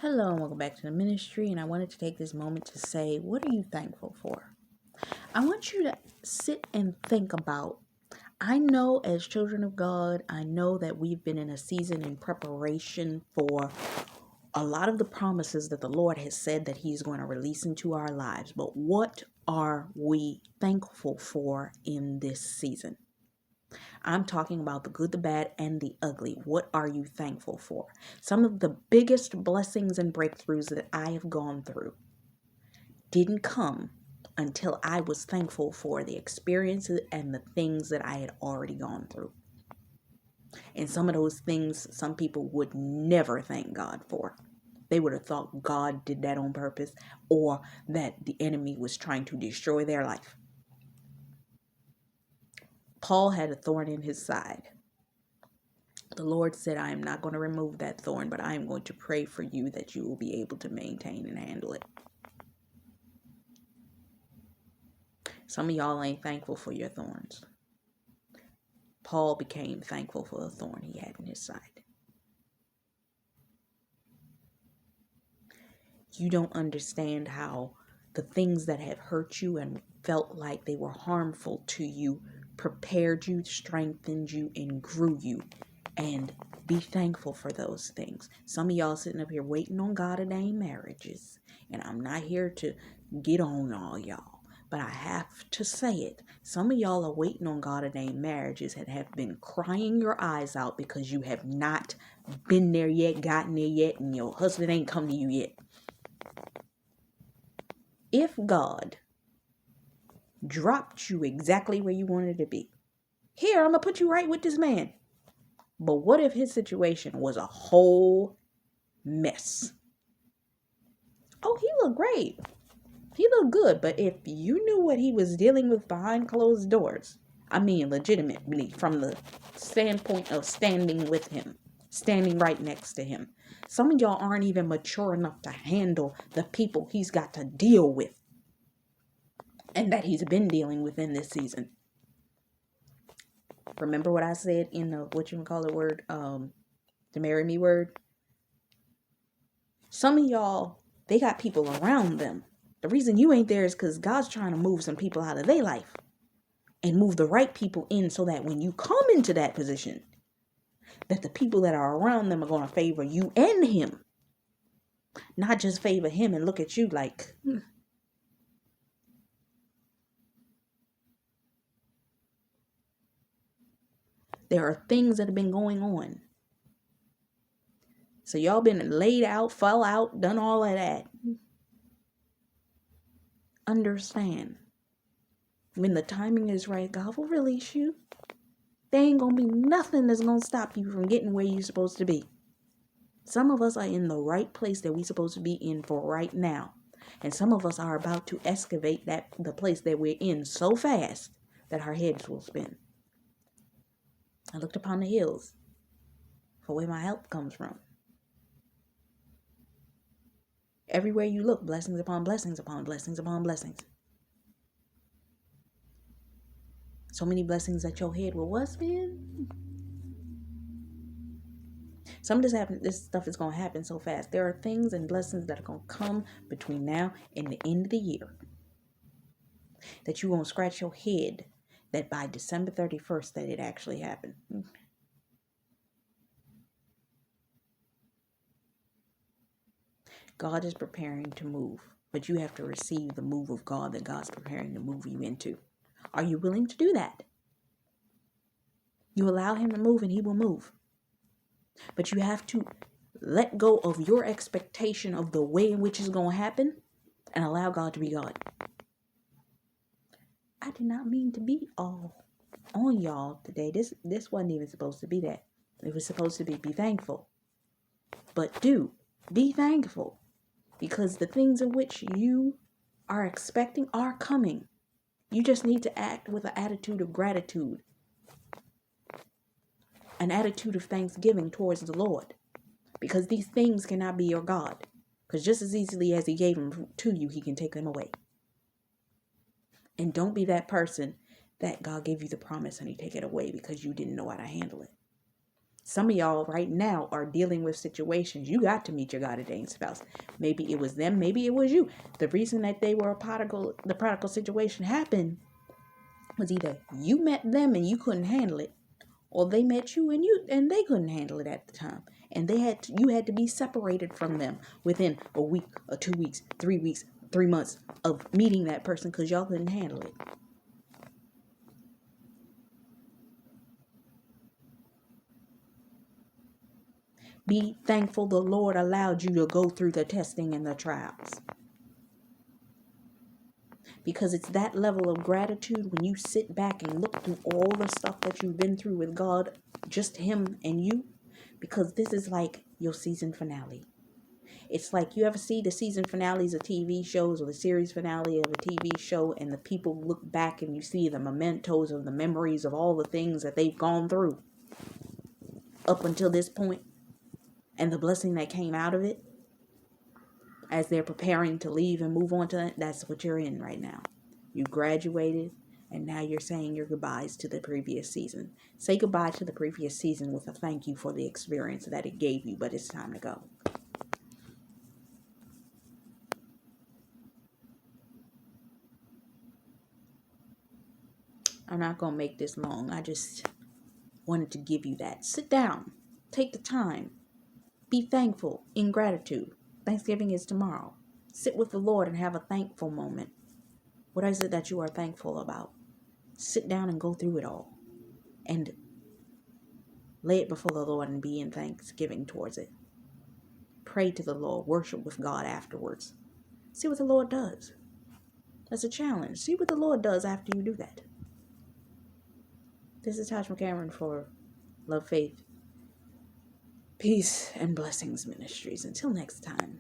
Hello and welcome back to the ministry. And I wanted to take this moment to say, what are you thankful for? I want you to sit and think about. I know as children of God, I know that we've been in a season in preparation for a lot of the promises that the Lord has said that He's going to release into our lives. But what are we thankful for in this season? I'm talking about the good, the bad, and the ugly. What are you thankful for? Some of the biggest blessings and breakthroughs that I have gone through didn't come until I was thankful for the experiences and the things that I had already gone through. And some of those things, some people would never thank God for. They would have thought God did that on purpose or that the enemy was trying to destroy their life. Paul had a thorn in his side. The Lord said, I am not going to remove that thorn, but I am going to pray for you that you will be able to maintain and handle it. Some of y'all ain't thankful for your thorns. Paul became thankful for the thorn he had in his side. You don't understand how the things that have hurt you and felt like they were harmful to you prepared you, strengthened you, and grew you. And be thankful for those things. Some of y'all sitting up here waiting on God ordained marriages. And I'm not here to get on all y'all, but I have to say it. Some of y'all are waiting on God ordained marriages and have been crying your eyes out because you have not been there yet, gotten there yet, and your husband ain't come to you yet. If God dropped you exactly where you wanted to be, here, I'm going to put you right with this man. But what if his situation was a whole mess? Oh, he looked great. He looked good. But if you knew what he was dealing with behind closed doors, I mean legitimately from the standpoint of standing with him, standing right next to him. Some of y'all aren't even mature enough to handle the people he's got to deal with and that he's been dealing with in this season. Remember what I said in the word, the marry me word? Some of y'all, they got people around them. The reason you ain't there is because God's trying to move some people out of their life and move the right people in so that when you come into that position, that the people that are around them are going to favor you and him. Not just favor him and look at you like, There are things that have been going on. So y'all been laid out, fell out, done all of that. Understand, when the timing is right, God will release you. There ain't going to be nothing that's going to stop you from getting where you're supposed to be. Some of us are in the right place that we're supposed to be in for right now. And some of us are about to excavate the place that we're in so fast that our heads will spin. I looked upon the hills for where my help comes from. Everywhere you look, blessings upon blessings upon blessings upon blessings. So many blessings that your head will what spin? Some of this stuff is going to happen so fast. There are things and blessings that are going to come between now and the end of the year that you're going to scratch your head that by December 31st that it actually happened. God is preparing to move, but you have to receive the move of God that God's preparing to move you into. Are you willing to do that? You allow him to move and he will move. But you have to let go of your expectation of the way in which it's going to happen and allow God to be God. I did not mean to be all on y'all today. This wasn't even supposed to be that. It was supposed to be thankful. But be thankful, because the things in which you are expecting are coming. You just need to act with an attitude of gratitude, an attitude of thanksgiving towards the Lord, because these things cannot be your God, because just as easily as he gave them to you, he can take them away. And don't be that person that God gave you the promise and he take it away because you didn't know how to handle it. Some of y'all right now are dealing with situations. You got to meet your God ordained spouse. Maybe it was them, maybe it was you. The reason that they were the prodigal situation happened was either you met them and you couldn't handle it, or they met you and they couldn't handle it at the time. And you had to be separated from them within a week or 2 weeks, 3 weeks, 3 months of meeting that person because y'all couldn't handle it. Be thankful the Lord allowed you to go through the testing and the trials. Because it's that level of gratitude when you sit back and look through all the stuff that you've been through with God, just Him and you. Because this is like your season finale. It's like, you ever see the season finales of TV shows or the series finale of a TV show, and the people look back and you see the mementos of the memories of all the things that they've gone through up until this point, and the blessing that came out of it as they're preparing to leave and move on to that. That's what you're in right now. You graduated, and now you're saying your goodbyes to the previous season. Say goodbye to the previous season with a thank you for the experience that it gave you, but it's time to go. I'm not going to make this long. I just wanted to give you that. Sit down. Take the time. Be thankful in gratitude. Thanksgiving is tomorrow. Sit with the Lord and have a thankful moment. What is it that you are thankful about? Sit down and go through it all. And lay it before the Lord and be in thanksgiving towards it. Pray to the Lord. Worship with God afterwards. See what the Lord does. That's a challenge. See what the Lord does after you do that. This is Taj McCameron for Love, Faith, Peace, and Blessings Ministries. Until next time.